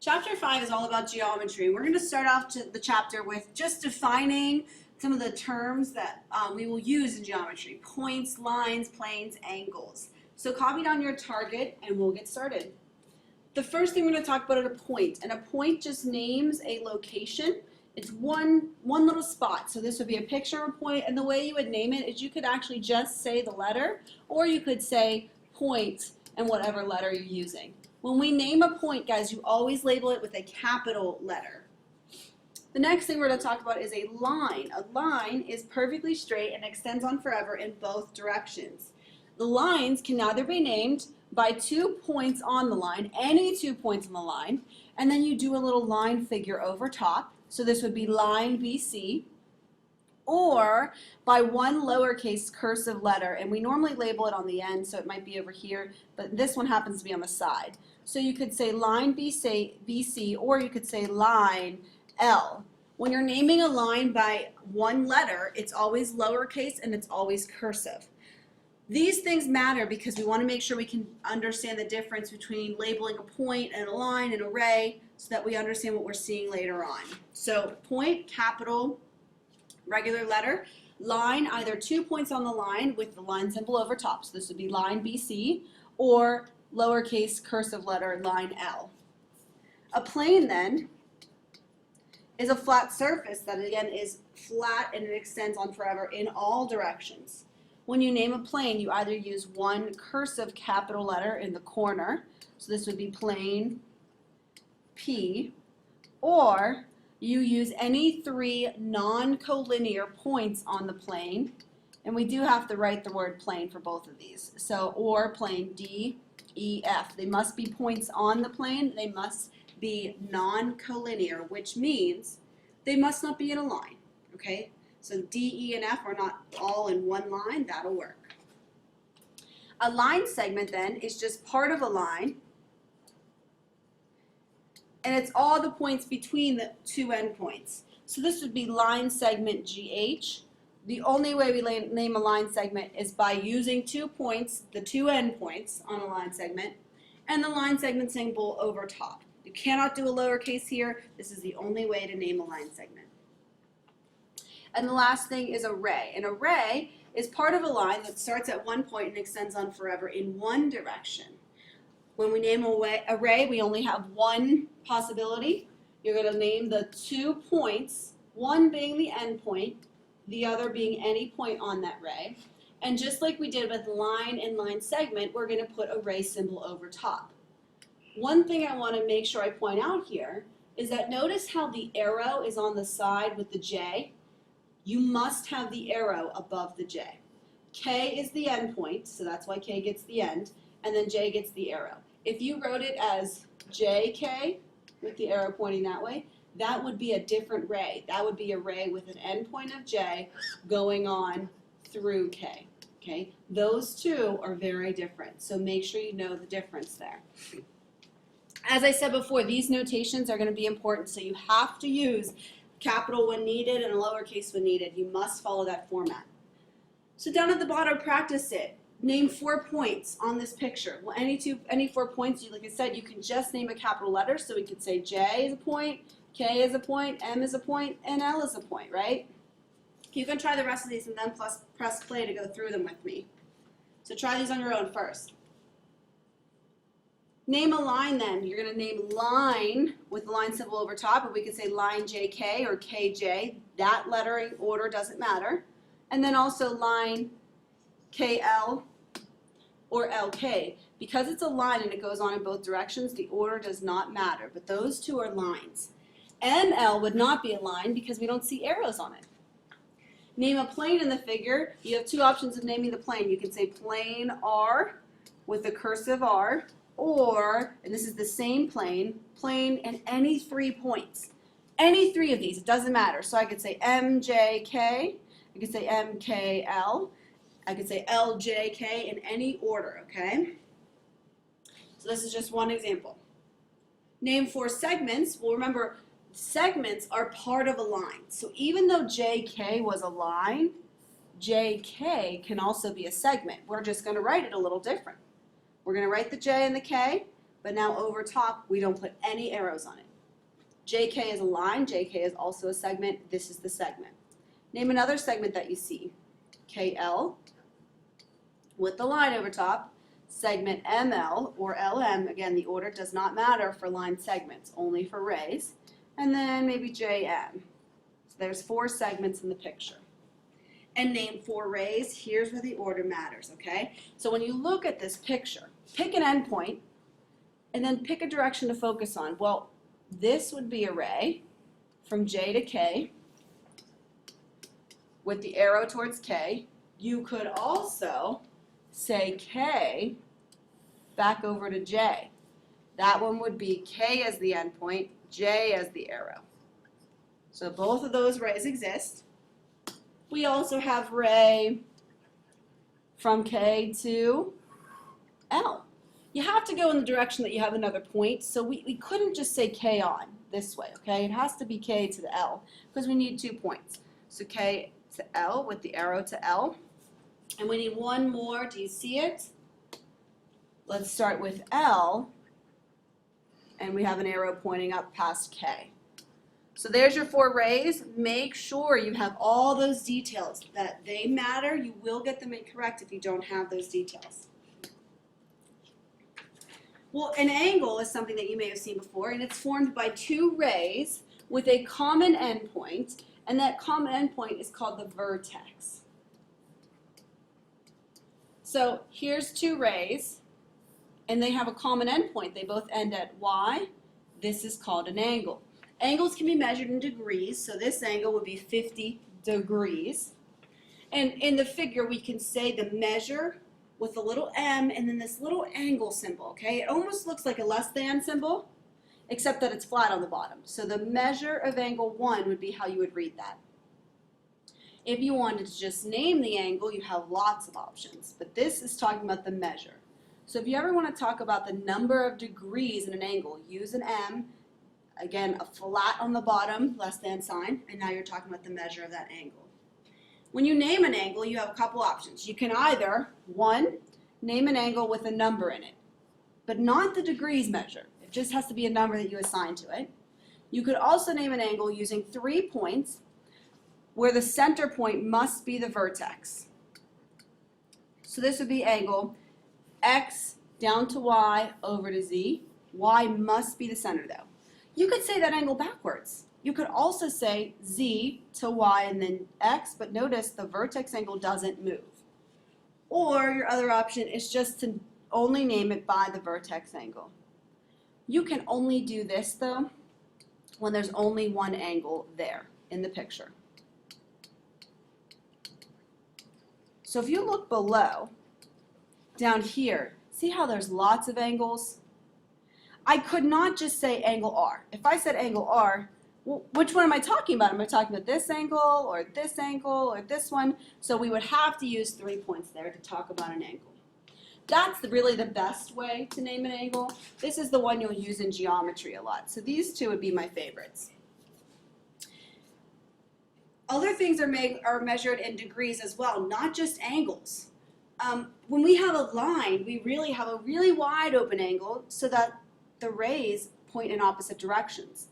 Chapter 5 is all about geometry. We're going to start off the chapter with just defining some of the terms that we will use in geometry. Points, lines, planes, angles. So copy down your target and we'll get started. The first thing we're going to talk about is a point. And a point just names a location. It's one little spot. So this would be a picture of a point, and the way you would name it is you could actually just say the letter, or you could say point and whatever letter you're using. When we name a point, guys, you always label it with a capital letter. The next thing we're going to talk about is a line. A line is perfectly straight and extends on forever in both directions. The lines can either be named by 2 points on the line, any 2 points on the line, and then you do a little line figure over top. So this would be line BC, or by one lowercase cursive letter, and we normally label it on the end, so it might be over here, but this one happens to be on the side. So you could say line BC, or you could say line L. When you're naming a line by one letter, it's always lowercase and it's always cursive. These things matter because we want to make sure we can understand the difference between labeling a point and a line, an array, so that we understand what we're seeing later on. So point, capital, regular letter. Line, either 2 points on the line with the line symbol over top. So this would be line BC, or lowercase cursive letter line L. A plane then is a flat surface that again is flat and it extends on forever in all directions. When you name a plane, you either use one cursive capital letter in the corner, so this would be plane P, or you use any 3 non-collinear points on the plane, and we do have to write the word plane for both of these. So, or plane D, E, F. They must be points on the plane. They must be non-collinear, which means they must not be in a line, okay? So D, E, and F are not all in one line. That'll work. A line segment then is just part of a line, and it's all the points between the 2 endpoints. So this would be line segment GH. The only way we name a line segment is by using 2 points, the 2 endpoints on a line segment, and the line segment symbol over top. You cannot do a lowercase here. This is the only way to name a line segment. And the last thing is array. An array is part of a line that starts at one point and extends on forever in one direction. When we name an array, we only have one possibility. You're going to name the 2 points, one being the end point, the other being any point on that array. And just like we did with line and line segment, we're going to put array symbol over top. One thing I want to make sure I point out here is that notice how the arrow is on the side with the J. You must have the arrow above the J. K is the end point, so that's why K gets the end, and then J gets the arrow. If you wrote it as JK with the arrow pointing that way, that would be a different ray. That would be a ray with an end point of J going on through K. Okay? Those two are very different, so make sure you know the difference there. As I said before, these notations are going to be important, so you have to use capital when needed and a lowercase when needed. You must follow that format. So down at the bottom, practice it. Name 4 points on this picture. Well, any 4 points, like I said, you can just name a capital letter. So we could say J is a point, K is a point, M is a point, and L is a point, right? You can try the rest of these and then press play to go through them with me. So try these on your own first. Name a line then. You're going to name line with the line symbol over top, or we could say line JK or KJ. That lettering order doesn't matter. And then also line KL or LK. Because it's a line and it goes on in both directions, the order does not matter, but those two are lines. NL would not be a line because we don't see arrows on it. Name a plane in the figure. You have 2 options of naming the plane. You can say plane R with a cursive R, or, and this is the same plane and any 3 points. Any 3 of these, it doesn't matter. So I could say MJK, I could say MKL, I could say LJK in any order, okay? So this is just one example. Name 4 segments. Well, remember, segments are part of a line. So even though JK was a line, JK can also be a segment. We're just going to write it a little different. We're going to write the J and the K, but now over top, we don't put any arrows on it. JK is a line, JK is also a segment, this is the segment. Name another segment that you see. KL with the line over top, segment ML or LM, again the order does not matter for line segments, only for rays, and then maybe JM. So there's 4 segments in the picture. And name 4 rays, here's where the order matters, okay? So when you look at this picture, pick an endpoint and then pick a direction to focus on. Well, this would be a ray from J to K with the arrow towards K. You could also say K back over to J. That one would be K as the endpoint, J as the arrow. So both of those rays exist. We also have ray from K to L. You have to go in the direction that you have another point, so we couldn't just say K on this way, okay? It has to be K to the L because we need 2 points. So K to L with the arrow to L. And we need one more. Do you see it? Let's start with L, and we have an arrow pointing up past K. So there's your 4 rays. Make sure you have all those details, that they matter. You will get them incorrect if you don't have those details. Well, an angle is something that you may have seen before, and it's formed by 2 rays with a common endpoint, and that common endpoint is called the vertex. So here's 2 rays, and they have a common endpoint. They both end at Y. This is called an angle. Angles can be measured in degrees, so this angle would be 50 degrees. And in the figure, we can say the measure with a little m and then this little angle symbol, okay? It almost looks like a less than symbol, except that it's flat on the bottom. So the measure of angle 1 would be how you would read that. If you wanted to just name the angle, you have lots of options, but this is talking about the measure. So if you ever want to talk about the number of degrees in an angle, use an m, again, a flat on the bottom, less than sign, and now you're talking about the measure of that angle. When you name an angle, you have a couple options. You can either, 1, name an angle with a number in it, but not the degrees measure. It just has to be a number that you assign to it. You could also name an angle using 3 points where the center point must be the vertex. So this would be angle x down to y over to z. Y must be the center though. You could say that angle backwards. You could also say z to y and then x, but notice the vertex angle doesn't move. Or your other option is just to only name it by the vertex angle. You can only do this though when there's only one angle there in the picture. So if you look below, down here, see how there's lots of angles? I could not just say angle R. If I said angle R, well, which one am I talking about? Am I talking about this angle or this one? So we would have to use 3 points there to talk about an angle. That's really the best way to name an angle. This is the one you'll use in geometry a lot. So these 2 would be my favorites. Other things are measured in degrees as well, not just angles. When we have a line, we really have a really wide open angle so that the rays point in opposite directions.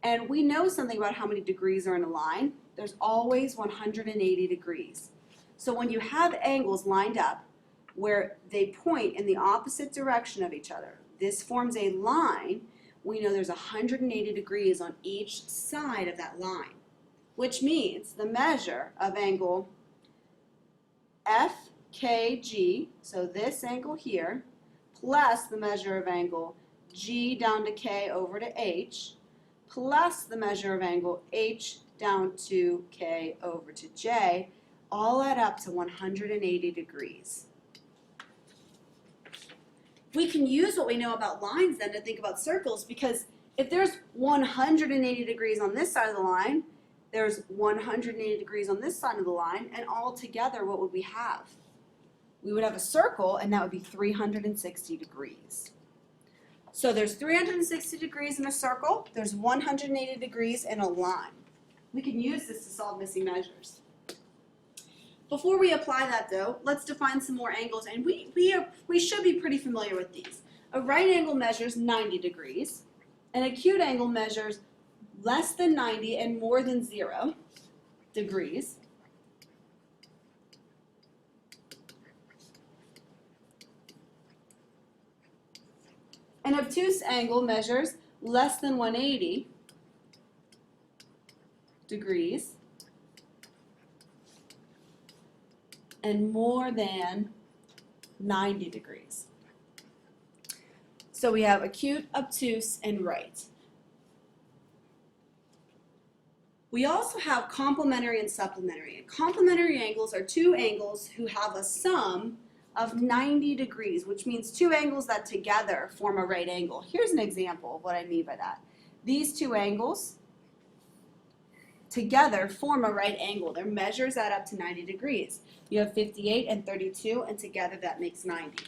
And we know something about how many degrees are in a line. There's always 180 degrees. So when you have angles lined up where they point in the opposite direction of each other, this forms a line. We know there's 180 degrees on each side of that line, which means the measure of angle FKG, so this angle here, plus the measure of angle G down to K over to H, plus the measure of angle H down to K over to J, all add up to 180 degrees. We can use what we know about lines then to think about circles, because if there's 180 degrees on this side of the line, there's 180 degrees on this side of the line, and all together what would we have? We would have a circle, and that would be 360 degrees. So there's 360 degrees in a circle, there's 180 degrees in a line. We can use this to solve missing measures. Before we apply that though, let's define some more angles, and we should be pretty familiar with these. A right angle measures 90 degrees. An acute angle measures less than 90 and more than 0 degrees. An obtuse angle measures less than 180 degrees and more than 90 degrees. So we have acute, obtuse, and right. We also have complementary and supplementary. Complementary angles are two angles who have a sum of 90 degrees, which means two angles that together form a right angle. Here's an example of what I mean by that. These two angles together form a right angle. Their measures add up to 90 degrees. You have 58 and 32, and together that makes 90.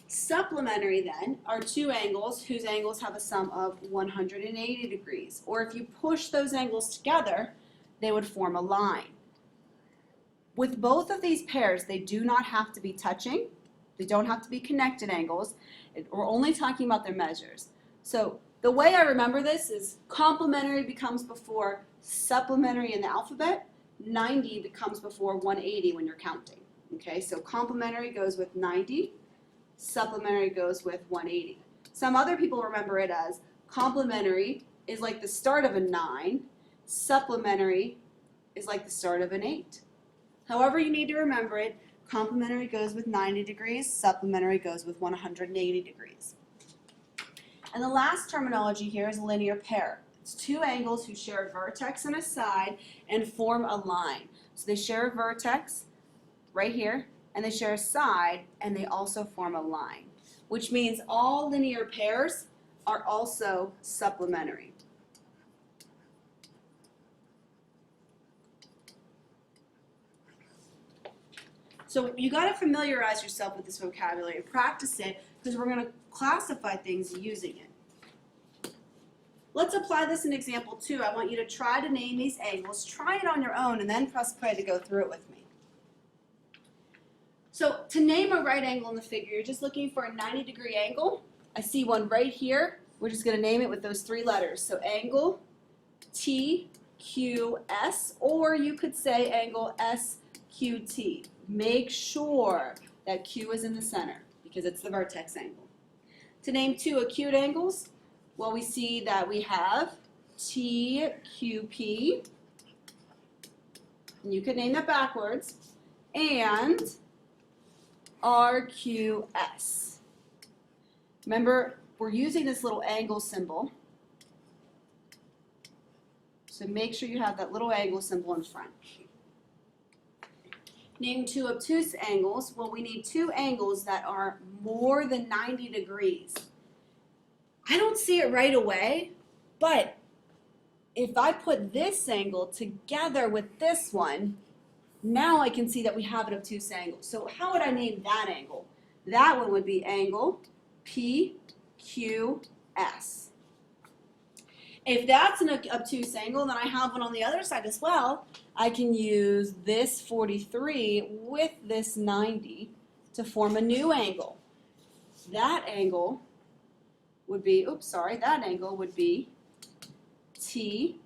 Supplementary then are two angles whose angles have a sum of 180 degrees. Or if you push those angles together, they would form a line. With both of these pairs, they do not have to be touching. They don't have to be connected angles. We're only talking about their measures. So the way I remember this is complementary becomes before supplementary in the alphabet. 90 becomes before 180 when you're counting. Okay, so complementary goes with 90. Supplementary goes with 180. Some other people remember it as complementary is like the start of a 9. Supplementary is like the start of an 8. However you need to remember it, complementary goes with 90 degrees, supplementary goes with 180 degrees. And the last terminology here is linear pair. It's two angles who share a vertex and a side and form a line. So they share a vertex right here, and they share a side, and they also form a line, which means all linear pairs are also supplementary. So you got to familiarize yourself with this vocabulary, practice it, because we're going to classify things using it. Let's apply this in example 2. I want you to try to name these angles. Try it on your own, and then press play to go through it with me. So to name a right angle in the figure, you're just looking for a 90-degree angle. I see one right here. We're just going to name it with those 3 letters. So angle TQS, or you could say angle SQT. Make sure that Q is in the center because it's the vertex angle. To name 2 acute angles, well, we see that we have TQP, and you could name that backwards, and RQS. Remember, we're using this little angle symbol, so make sure you have that little angle symbol in front. Name 2 obtuse angles. Well, we need 2 angles that are more than 90 degrees. I don't see it right away, but if I put this angle together with this one, now I can see that we have an obtuse angle. So how would I name that angle? That one would be angle PQS. If that's an obtuse angle, then I have one on the other side as well. I can use this 43 with this 90 to form a new angle. That angle would be, that angle would be TQR.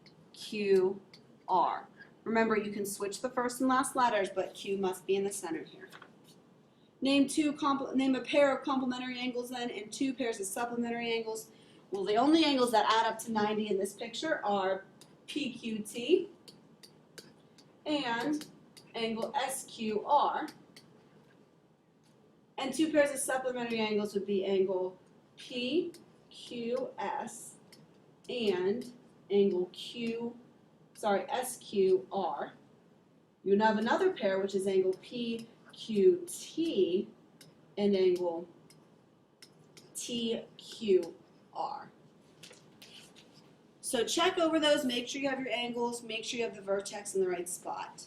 Remember, you can switch the first and last letters, but Q must be in the center here. Name a pair of complementary angles then, and 2 pairs of supplementary angles. Well, the only angles that add up to 90 in this picture are PQT and angle SQR. And 2 pairs of supplementary angles would be angle PQS and angle SQR. You have another pair, which is angle PQT and angle TQR. So check over those, make sure you have your angles, make sure you have the vertex in the right spot.